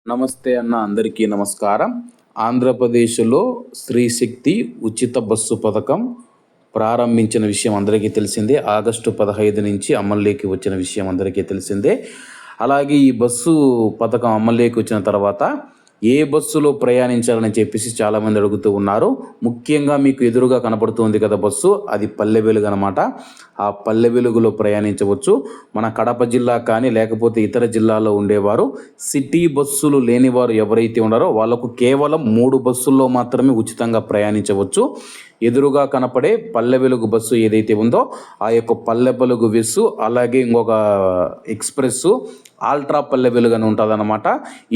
నమస్తే అన్న, అందరికీ నమస్కారం. ఆంధ్రప్రదేశ్లో స్త్రీ శక్తి ఉచిత బస్సు పథకం ప్రారంభించిన విషయం అందరికీ తెలిసిందే. ఆగస్టు 15 నుంచి అమల్లోకి వచ్చిన విషయం అందరికీ తెలిసిందే. అలాగే ఈ బస్సు పథకం అమల్లోకి వచ్చిన తర్వాత ఏ బస్సులో ప్రయాణించాలని చెప్పేసి చాలామంది అడుగుతూ ఉన్నారు. ముఖ్యంగా మీకు ఎదురుగా కనపడుతుంది కదా బస్సు, అది పల్లె వెలుగు అనమాట. ఆ పల్లె వెలుగులో ప్రయాణించవచ్చు. మన కడప జిల్లా కానీ లేకపోతే ఇతర జిల్లాలో ఉండేవారు, సిటీ బస్సులు లేనివారు ఎవరైతే ఉన్నారో వాళ్ళకు కేవలం 3 బస్సుల్లో మాత్రమే ఉచితంగా ప్రయాణించవచ్చు. ఎదురుగా కనపడే పల్లె వెలుగు బస్సు ఏదైతే ఉందో ఆ యొక్క పల్లె వెలుగు బస్సు, అలాగే ఇంకొక ఎక్స్ప్రెస్, ఆల్ట్రా పల్లె వెలుగు అని ఉంటుంది అనమాట.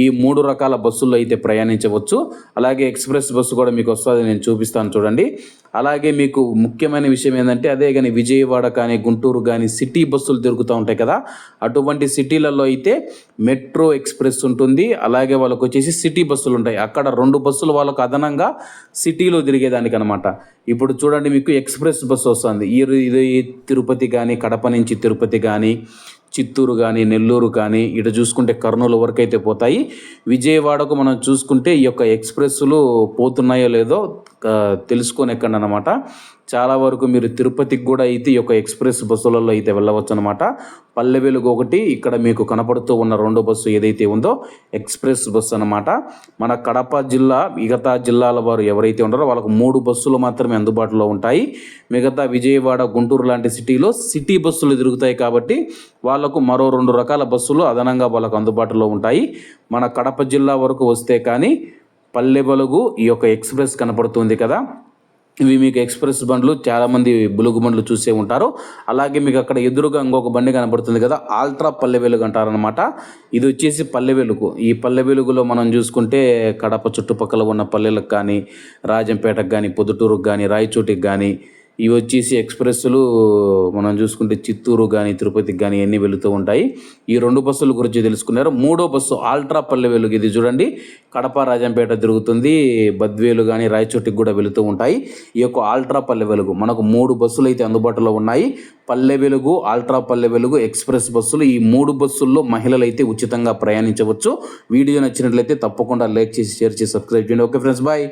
ఈ 3 రకాల బస్సుల్లో అయితే ప్రయాణించవచ్చు. అలాగే ఎక్స్ప్రెస్ బస్సు కూడా మీకు వస్తుంది, నేను చూపిస్తాను చూడండి. అలాగే మీకు ముఖ్యమైన విషయం ఏంటంటే, అదే కానీ విజయవాడ కానీ గుంటూరు కానీ సిటీ బస్సులు తిరుగుతూ ఉంటాయి కదా, అటువంటి సిటీలలో అయితే మెట్రో ఎక్స్ప్రెస్ ఉంటుంది. అలాగే వాళ్ళకు వచ్చేసి సిటీ బస్సులు ఉంటాయి. అక్కడ 2 బస్సులు వాళ్ళకు అదనంగా సిటీలో తిరిగేదానికి అనమాట. ఇప్పుడు చూడండి, మీకు ఎక్స్ప్రెస్ బస్సు వస్తుంది. ఇది తిరుపతి కానీ, కడప నుంచి తిరుపతి కానీ, చిత్తూరు కానీ, నెల్లూరు కానీ, ఇటు చూసుకుంటే కర్నూలు వరకు అయితే పోతాయి. విజయవాడకు మనం చూసుకుంటే ఈ యొక్క ఎక్స్ప్రెస్సులు పోతున్నాయో లేదో తెలుసుకొని ఎక్కండి అనమాట. చాలా వరకు మీరు తిరుపతికి కూడా అయితే ఈ యొక్క ఎక్స్ప్రెస్ బస్సులలో అయితే వెళ్ళవచ్చు అనమాట. పల్లె వెలుగు ఒకటి, ఇక్కడ మీకు కనపడుతూ ఉన్న 2 బస్సు ఏదైతే ఉందో ఎక్స్ప్రెస్ బస్సు అనమాట. మన కడప జిల్లా, మిగతా జిల్లాల వారు ఎవరైతే ఉన్నారో వాళ్ళకు 3 బస్సులు మాత్రమే అందుబాటులో ఉంటాయి. మిగతా విజయవాడ, గుంటూరు లాంటి సిటీలో సిటీ బస్సులు తిరుగుతాయి కాబట్టి వాళ్ళకు మరో 2 రకాల బస్సులు అదనంగా వాళ్ళకు అందుబాటులో ఉంటాయి. మన కడప జిల్లా వరకు వస్తే కానీ పల్లె వెలుగు, ఈ యొక్క ఎక్స్ప్రెస్ కనపడుతుంది కదా, ఇవి మీకు ఎక్స్ప్రెస్ బండ్లు, చాలామంది బులుగు బండ్లు చూసే ఉంటారు. అలాగే మీకు అక్కడ ఎదురుగా ఇంకొక బండి కనపడుతుంది కదా, ఆల్ట్రా పల్లె వెలుగు అంటారనమాట. ఇది వచ్చేసి పల్లె వెలుగు. ఈ పల్లె వెలుగులో మనం చూసుకుంటే కడప చుట్టుపక్కల ఉన్న పల్లెలకు కానీ, రాజంపేటకు కానీ, పొద్దుటూరుకు కానీ, రాయచోటికి కానీ, ఇవి వచ్చేసి ఎక్స్ప్రెస్సులు మనం చూసుకుంటే చిత్తూరు కానీ, తిరుపతికి కానీ అన్నీ వెళుతూ ఉంటాయి. ఈ 2 బస్సుల గురించి తెలుసుకున్నారు. 3వ బస్సు ఆల్ట్రా పల్లె వెలుగు, ఇది చూడండి, కడప, రాజంపేట తిరుగుతుంది, బద్వేలు కానీ రాయచోటికి కూడా వెళుతూ ఉంటాయి. ఈ యొక్క ఆల్ట్రా పల్లె వెలుగు మనకు 3 బస్సులు అయితే అందుబాటులో ఉన్నాయి. పల్లె వెలుగు, ఆల్ట్రా పల్లె వెలుగు, ఎక్స్ప్రెస్ బస్సులు, ఈ 3 బస్సుల్లో మహిళలు అయితే ఉచితంగా ప్రయాణించవచ్చు. వీడియో నచ్చినట్లయితే తప్పకుండా లైక్ చేసి, షేర్ చేసి, సబ్స్క్రైబ్ చేయండి. Okay friends, bye.